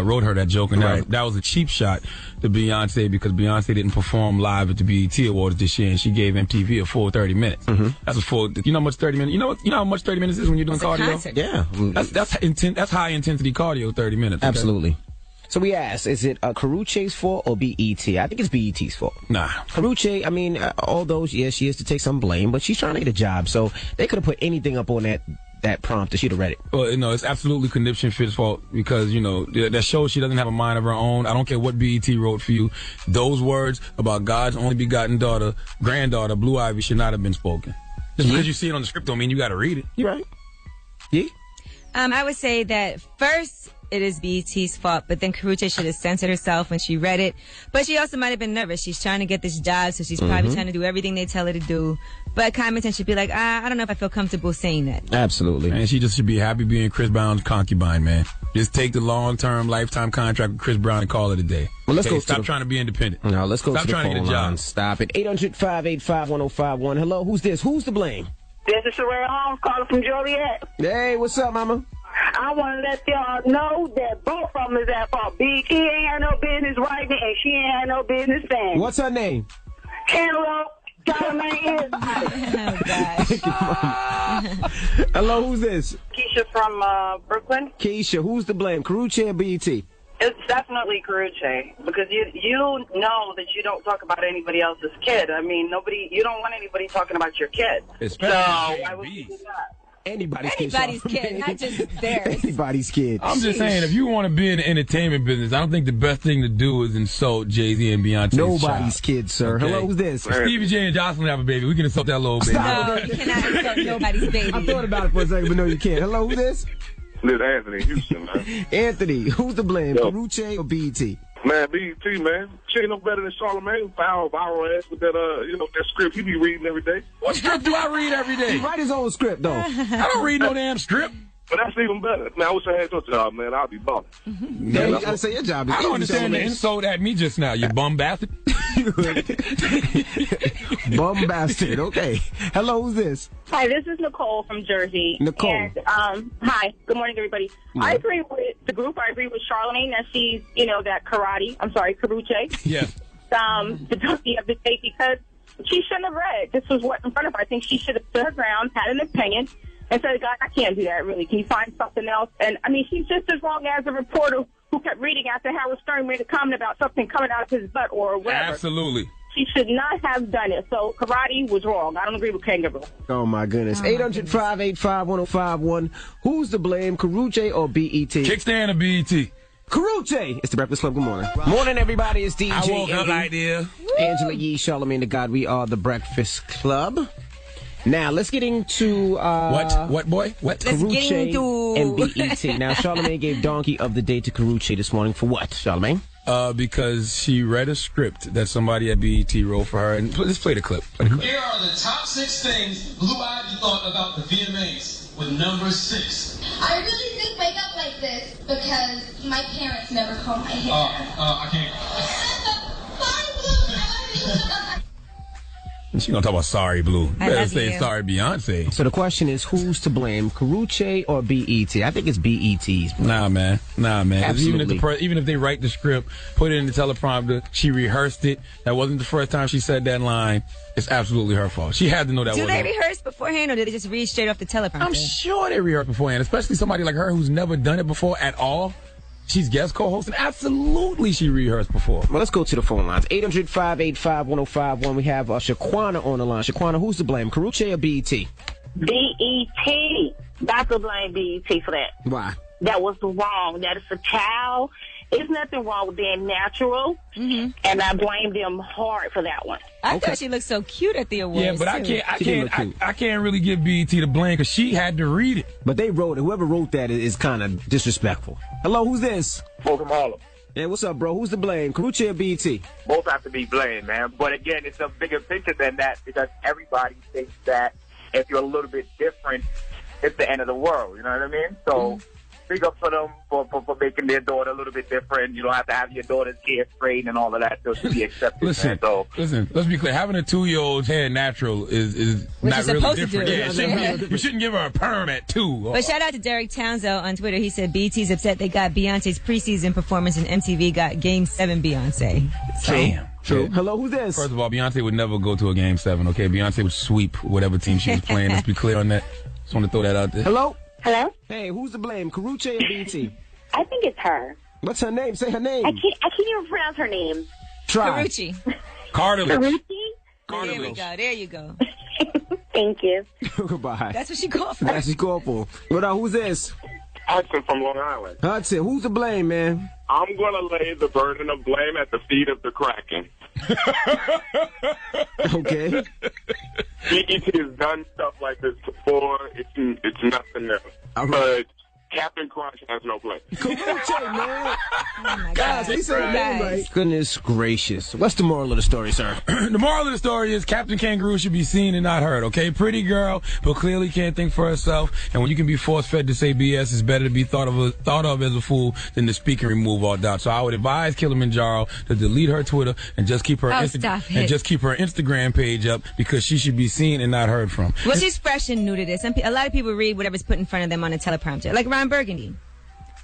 wrote her that joke, and that was a cheap shot to Beyonce because Beyonce didn't perform live at the BET Awards this year, and she gave MTV a full 30 minutes. Mm-hmm. That's a full. You know how much 30 minutes? You know how much 30 minutes is when you're doing cardio? Yeah, that's high intensity cardio. 30 minutes. Okay? Absolutely. So we asked, is it Karuche's fault or BET? I think it's BET's fault. Nah. Karuche, I mean, although, yes, she is to take some blame, but she's trying to get a job, so they could have put anything up on that prompt that she'd have read it. Well, it's absolutely Conniption Fit's fault because, that shows she doesn't have a mind of her own. I don't care what BET wrote for you. Those words about God's only begotten granddaughter, Blue Ivy, should not have been spoken. Just because you see it on the script don't mean you got to read it. You're right. Yeah? I would say that first, it is BET's fault, but then Karuche should have censored herself when she read it. But she also might have been nervous. She's trying to get this job, so she's probably trying to do everything they tell her to do. But common sense should be like, I don't know if I feel comfortable saying that. Absolutely. And she just should be happy being Chris Brown's concubine, man. Just take the long-term, lifetime contract with Chris Brown and call it a day. Well, let's go. Stop trying to be independent. No, let's go. Stop to the trying to get a job. Stop it. 800-585-1051. Hello, who's this? Who's to blame? This is Sherelle Holmes calling from Joliet. Hey, what's up, mama? I want to let y'all know that both of them is at fault. BET ain't had no business writing, and she ain't had no business saying. What's her name? Cantaloupe. Charlagmane is. Oh, gosh. Hello, who's this? Keisha from Brooklyn. Keisha, who's to blame? Karuche or BET? It's definitely Karuche, because you know that you don't talk about anybody else's kid. I mean, you don't want anybody talking about your kid. Especially so why would you do that? Anybody's kid, not just theirs. Anybody's kid. I'm just saying, if you want to be in the entertainment business, I don't think the best thing to do is insult Jay-Z and Beyonce's Nobody's kid, sir. Okay. Hello, who's this? Stevie J and Jocelyn have a baby. We can insult that little baby. No, you cannot insult nobody's baby. I thought about it for a second, but no, you can't. Hello, who's this? This is Anthony Houston, man. Anthony, who's to blame, Karuche or BET? Man, BET, man. She ain't no better than Charlagmane. Viral ass with that, that script he be reading every day. What script do I read every day? He write his own script, though. I don't read no damn script. But that's even better. Man, I wish I had your job, man. I'll be balling. Yeah, you gotta say your job. I don't understand the insult at me just now, you bum bastard. Bum bastard. Okay. Hello, who's this? Hi, this is Nicole from Jersey. Nicole. And, hi. Good morning, everybody. Yeah. I agree with the group. I agree with Charlamagne that she's, that Karuche. Yes. The donkey of the day, because she shouldn't have read. This was what's in front of her. I think she should have stood her ground, had an opinion, and said, God, I can't do that, really. Can you find something else? And, I mean, she's just as wrong as a reporter who kept reading after Howard Stern made a comment about something coming out of his butt or whatever. Absolutely. She should not have done it. So Karate was wrong. I don't agree with Kangaroo. Oh, my goodness. 800-585-1051. Who's to blame, Karuche or BET? Kickstand or BET? Karuche! It's the Breakfast Club. Good morning. Morning, everybody. It's DJ. I woke up like this. Angela Yee, Charlamagne Tha God. We are the Breakfast Club. Now, let's get into... What, boy? What? Karuche and BET. Now, Charlamagne gave Donkey of the Day to Karuche this morning for what, Charlamagne? Because she read a script that somebody at BET wrote for her. And let's play the clip. Here are the top 6 things Blue Ivy thought about the VMAs with number 6. I really did wake up like this because my parents never comb my hair. I can't. She's going to talk about sorry, Blue. I Better love say you. sorry, Beyonce. So the question is, who's to blame, Karuche or BET? I think it's BET's. Nah, man. Absolutely. Even if they write the script, put it in the teleprompter, she rehearsed it. That wasn't the first time she said that line. It's absolutely her fault. She had to know that Do wasn't they rehearse beforehand, or do they just read straight off the teleprompter? I'm sure they rehearsed beforehand, especially somebody like her who's never done it before at all. She's guest co-hosting. Absolutely, she rehearsed before. Well, let's go to the phone lines. 800-585-1051. We have Shaquana on the line. Shaquana, who's to blame, Karuche or BET? BET. Got to blame BET for that. Why? That was wrong. That is a child. There's nothing wrong with being natural, and I blame them hard for that one. I thought she looked so cute at the awards. Yeah, but I can't really give BET the blame because she had to read it. But they wrote it. Whoever wrote that is kind of disrespectful. Hello, who's this? Both from Harlem. Yeah, what's up, bro? Who's to blame, Karuche or BET? Both have to be blamed, man. But again, it's a bigger picture than that because everybody thinks that if you're a little bit different, it's the end of the world. You know what I mean? So big up for them for making their daughter a little bit different. You don't have to have your daughter's hair straightened and all of that to be accepted. Listen, let's be clear. Having a 2-year-old's hair natural is not really different. We shouldn't give her a perm at 2. But shout out to Derek Townsend on Twitter. He said BET's upset they got Beyonce's preseason performance and MTV got Game 7 Beyonce. So. Damn. True. Yeah. Hello, who's this? First of all, Beyonce would never go to a Game 7, okay? Beyonce would sweep whatever team she was playing. Let's be clear on that. Just want to throw that out there. Hello? Hello? Hey, who's to blame, Karuche or BET? I think it's her. What's her name? Say her name. I can't even pronounce her name. Try. Karuche. Cartilage. There we go. There you go. Thank you. Goodbye. That's what she called for. That's what she called for. What up, who's this? Hudson from Long Island. Hudson, who's to blame, man? I'm going to lay the burden of blame at the feet of the Kraken. Okay. BET has done stuff like this before. It's nothing new. But Captain Crunch has no place. Karuche, man. Oh my Guys, he said the name right. Goodness gracious. What's the moral of the story, sir? The moral of the story is Captain Kangaroo should be seen and not heard, okay? Pretty girl, but clearly can't think for herself. And when you can be force-fed to say BS, it's better to be thought of as a fool than to speak and remove all doubt. So I would advise Kilimanjaro to delete her Twitter and just keep her Instagram page up because she should be seen and not heard from. Well, she's fresh and new to this. A lot of people read whatever's put in front of them on a teleprompter, like Ron Burgundy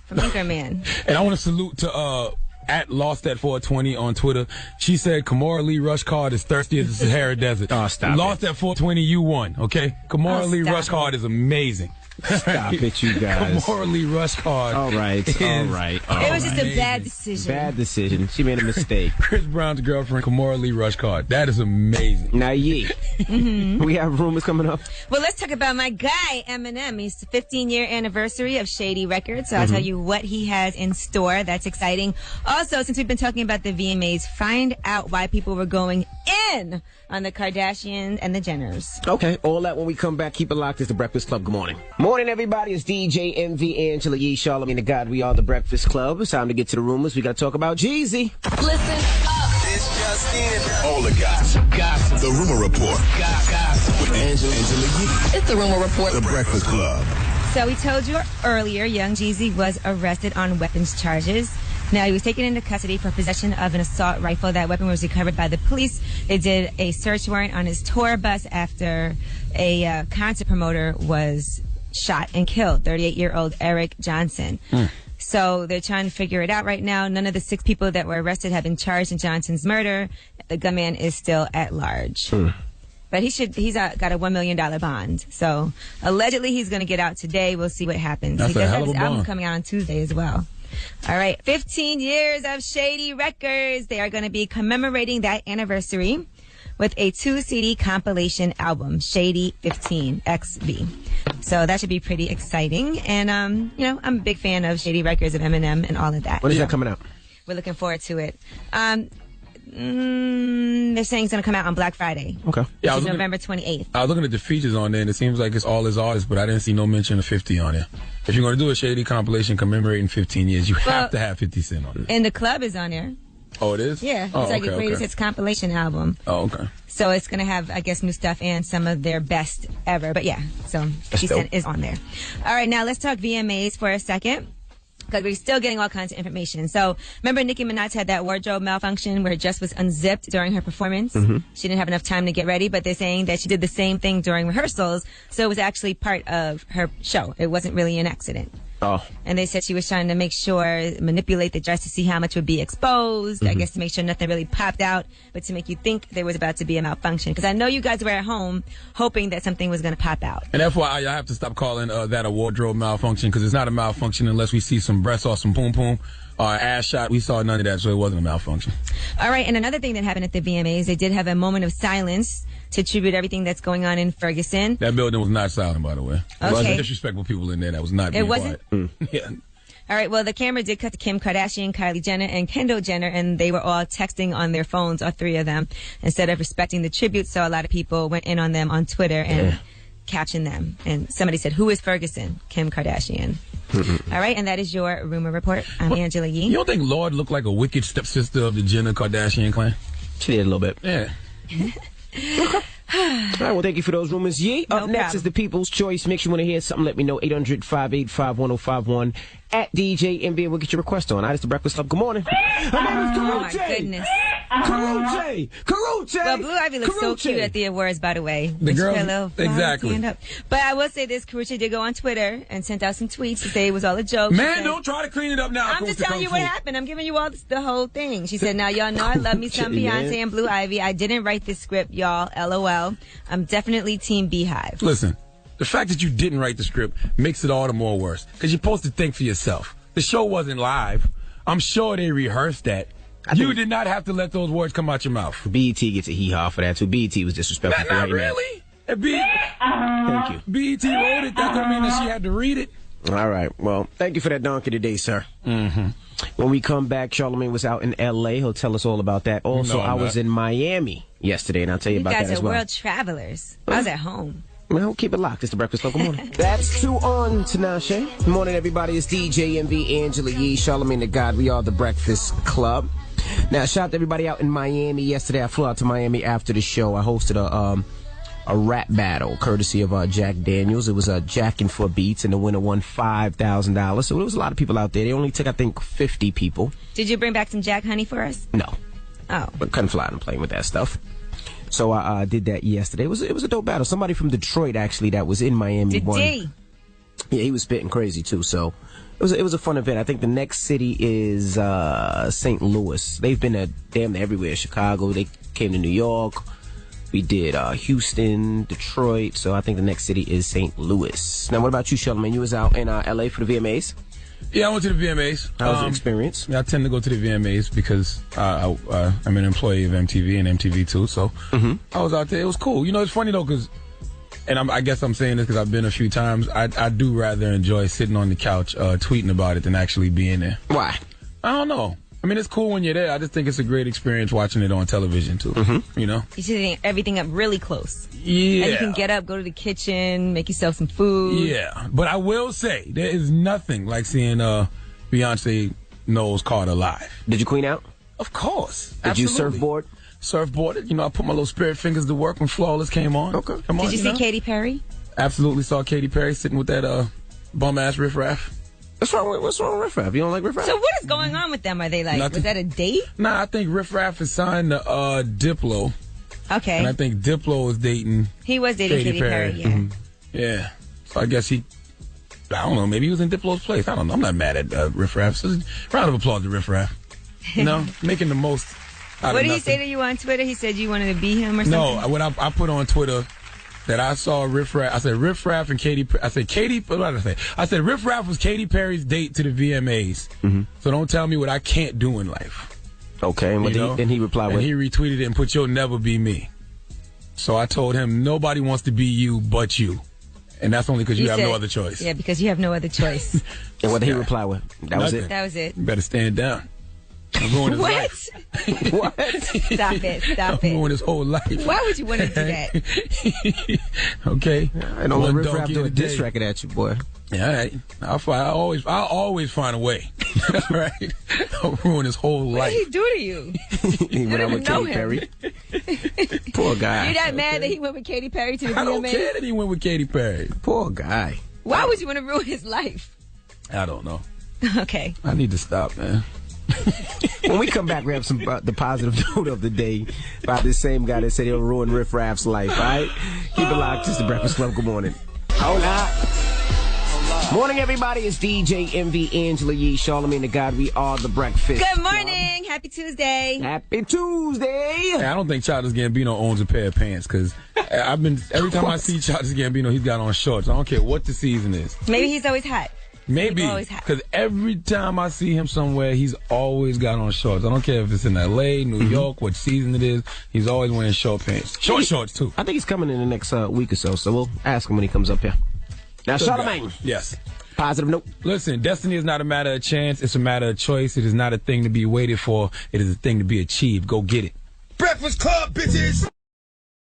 from Anchorman. And I want to salute to at Lost at 420 on Twitter. She said Kimora Lee Rush Card is thirsty as the Sahara Desert. Oh, stop Lost at 420, you won, okay? Kimora Lee Rush Card is amazing. Stop it, you guys. Morally rush card. All right. It was just a bad decision. Bad decision. She made a mistake. Chris Brown's girlfriend, morally rush card. That is amazing. Now, we have rumors coming up. Well, let's talk about my guy, Eminem. He's the 15-year anniversary of Shady Records, so I'll tell you what he has in store. That's exciting. Also, since we've been talking about the VMAs, find out why people were going in on the Kardashians and the Jenners. Okay, all that when we come back. Keep it locked. It's the Breakfast Club. Good morning. Morning, everybody. It's DJ MV, Angela Yee, Charlagmane Tha God. We are the Breakfast Club. It's time to get to the rumors. We got to talk about Jeezy. Listen up. It's just in. All the gossip. The rumor report. Gossip with Angela Yee. It's the rumor report. The Breakfast Club. So we told you earlier, young Jeezy was arrested on weapons charges. Now, he was taken into custody for possession of an assault rifle. That weapon was recovered by the police. They did a search warrant on his tour bus after a concert promoter was shot and killed, 38-year-old Eric Johnson. So they're trying to figure it out right now. None of the 6 people that were arrested have been charged in Johnson's murder. The gunman is still at large. But he's got a $1 million bond. So allegedly he's going to get out today. We'll see what happens. That's he does a hell have of his a album bond. coming out on Tuesday as well. All right, 15 years of Shady Records. They are going to be commemorating that anniversary with a 2-CD compilation album, Shady 15 XV. So that should be pretty exciting. And, I'm a big fan of Shady Records, of Eminem, and all of that. When is that coming out? We're looking forward to it. They're saying it's going to come out on Black Friday. Okay. Yeah, Which is November 28th. I was looking at the features on there, and it seems like it's all his artists, but I didn't see no mention of 50 on there. If you're going to do a Shady compilation commemorating 15 years, you have to have 50 Cent on it. And the club is on there. Oh, it is? Yeah. It's a like a greatest hits compilation album. Oh, okay. So it's going to have, I guess, new stuff and some of their best ever. But yeah, so 50 Cent is on there. All right, now let's talk VMAs for a second, because we're still getting all kinds of information. So remember Nicki Minaj had that wardrobe malfunction where her dress was unzipped during her performance? She didn't have enough time to get ready, but they're saying that she did the same thing during rehearsals, so it was actually part of her show. It wasn't really an accident. Oh. And they said she was trying to manipulate the dress to see how much would be exposed, I guess to make sure nothing really popped out, but to make you think there was about to be a malfunction. Because I know you guys were at home hoping that something was going to pop out. And FYI, I have to stop calling that a wardrobe malfunction, because it's not a malfunction unless we see some breasts or some poom-poom or ass shot. We saw none of that, so it wasn't a malfunction. All right, and another thing that happened at the VMAs, they did have a moment of silence to tribute everything that's going on in Ferguson. That building was not silent, by the way. Okay. There was disrespectful people in there that was not being wasn't? quiet. Yeah. All right, well, the camera did cut to Kim Kardashian, Kylie Jenner, and Kendall Jenner, and they were all texting on their phones, all 3 of them, instead of respecting the tribute. So a lot of people went in on them on Twitter and captioned them. And somebody said, "Who is Ferguson?" Kim Kardashian. All right, and that is your rumor report. I'm Angela Yee. You don't think Lord looked like a wicked stepsister of the Jenner Kardashian clan? She did a little bit. Yeah. All right, well, thank you for those rumors. Yee. Up next is the People's Choice Mix. You want to hear something, let me know. 800-585-1051 at DJ MB, and we'll get your request on. All right, it's the Breakfast Club. Good morning. Oh, my goodness. Karuchi! Well, Blue Ivy looks so cute at the awards, by the way. The girl, hello, exactly. stand up. But I will say this, Karuchi did go on Twitter and sent out some tweets to say it was all a joke. Man, don't try to clean it up now. I'm just telling you what happened. I'm giving you all the whole thing. She said, "Now y'all know I love me some Beyonce and Blue Ivy. I didn't write this script, y'all. LOL. I'm definitely Team Beehive." Listen, the fact that you didn't write the script makes it all the more worse, because you're supposed to think for yourself. The show wasn't live. I'm sure they rehearsed that. You did not have to let those words come out your mouth. BET gets a hee-haw for that, too. BET was disrespectful. Not really. Thank you. BET wrote it. That don't mean that she had to read it. All right. Well, thank you for that donkey today, sir. When we come back, Charlagmane was out in L.A. He'll tell us all about that. Also, I was in Miami yesterday, and I'll tell you about that as well. You guys are world travelers. I was at home. Well, keep it locked. It's the Breakfast Club. Good morning. That's 2 on Tinashe. Good morning, everybody. It's DJ MV, Angela Yee, Charlagmane Tha God. We are the Breakfast Club. Now, shout out to everybody out in Miami. Yesterday, I flew out to Miami after the show. I hosted a rap battle courtesy of Jack Daniels. It was Jackin' for Beats, and the winner won $5,000. So there was a lot of people out there. They only took, I think, 50 people. Did you bring back some Jack Honey for us? No. Oh. But couldn't fly on a plane with that stuff. So I did that yesterday. It was a dope battle. Somebody from Detroit, actually, that was in Miami won. Did Yeah, he was spitting crazy, too. So it was a fun event. I think the next city is St. Louis. They've been damn everywhere. Chicago. They came to New York. We did Houston, Detroit, so I think the next city is St. Louis. Now, what about you, Charlagmane? You was out in L.A. for the VMAs? Yeah, I went to the VMAs. How was the experience? Yeah, I tend to go to the VMAs because I'm an employee of MTV and MTV too, so I was out there. It was cool. You know, it's funny though, because, and I guess I'm saying this because I've been a few times, I do rather enjoy sitting on the couch tweeting about it than actually being there. Why? I don't know. I mean, it's cool when you're there. I just think it's a great experience watching it on television, too. You know? You're sitting everything up really close. Yeah. And you can get up, go to the kitchen, make yourself some food. Yeah. But I will say, there is nothing like seeing Beyonce Knowles Carter live. Did you queen out? Of course. Did you surfboard? Surfboarded. You know, I put my little spirit fingers to work when Flawless came on. Okay. Come on, Did you see Katy Perry? Absolutely saw Katy Perry sitting with that bum-ass riffraff. What's wrong with Riff Raff? You don't like Riff Raff? So what is going on with them? Are they like, Nothing. was that a date? Nah, I think Riff Raff is signed to Diplo. Okay. And I think Diplo is dating... He was dating Katy Perry, yeah. Yeah. So I guess I don't know, maybe he was in Diplo's place. I don't know. I'm not mad at Riff Raff. So round of applause to Riff Raff. You know, making the most out What of did he nothing. say to you on Twitter? He said you wanted to be him or something? No, when I put on Twitter that I saw Riff Raff, I said Riff Raff and Katy. I said what did I say? I said Riff Raff was Katy Perry's date to the VMAs. So don't tell me what I can't do in life. Okay, and then he replied and with? he retweeted it and put, "You'll never be me." So I told him, nobody wants to be you but you. And that's only because you have no other choice. Yeah, because you have no other choice. And what did he reply with? That was it? That was it. You better stand down. I'm ruining his life. What? Stop it. Stop I'm it. ruining his whole life. Why would you want to do that? Okay. I don't let One Riff Raff donkey do a a diss day. record at you, boy. Yeah, all right. I'll always find a way. All right. I'll ruin his whole What life. did he do to you? When I don't with know Katy him. Perry. Poor guy. You're not mad that he went with Katy Perry to the I don't VMAs? care that he went with Katy Perry. Poor guy. Why would you want to ruin his life? I don't know. Okay. I need to stop, man. When we come back, we have some the positive note of the day by this same guy that said he'll ruin Riff Raff's life, all right? Keep it locked. It's the Breakfast Club. Good morning. Hola. Morning, everybody. It's DJ MV, Angela Yee, Charlagmane Tha God. We are the Breakfast Good morning. Happy Tuesday. Happy Tuesday. Hey, I don't think Childish Gambino owns a pair of pants because every time I see Childish Gambino, he's got on shorts. I don't care what the season is. Maybe he's always hot. Maybe, because every time I see him somewhere, he's always got on shorts. I don't care if it's in L.A., New York, what season it is. He's always wearing short pants. Short shorts, too. I think he's coming in the next week or so, so we'll ask him when he comes up here. Now, Charlagmane. Yes. Positive note. Listen, destiny is not a matter of chance. It's a matter of choice. It is not a thing to be waited for. It is a thing to be achieved. Go get it. Breakfast Club, bitches!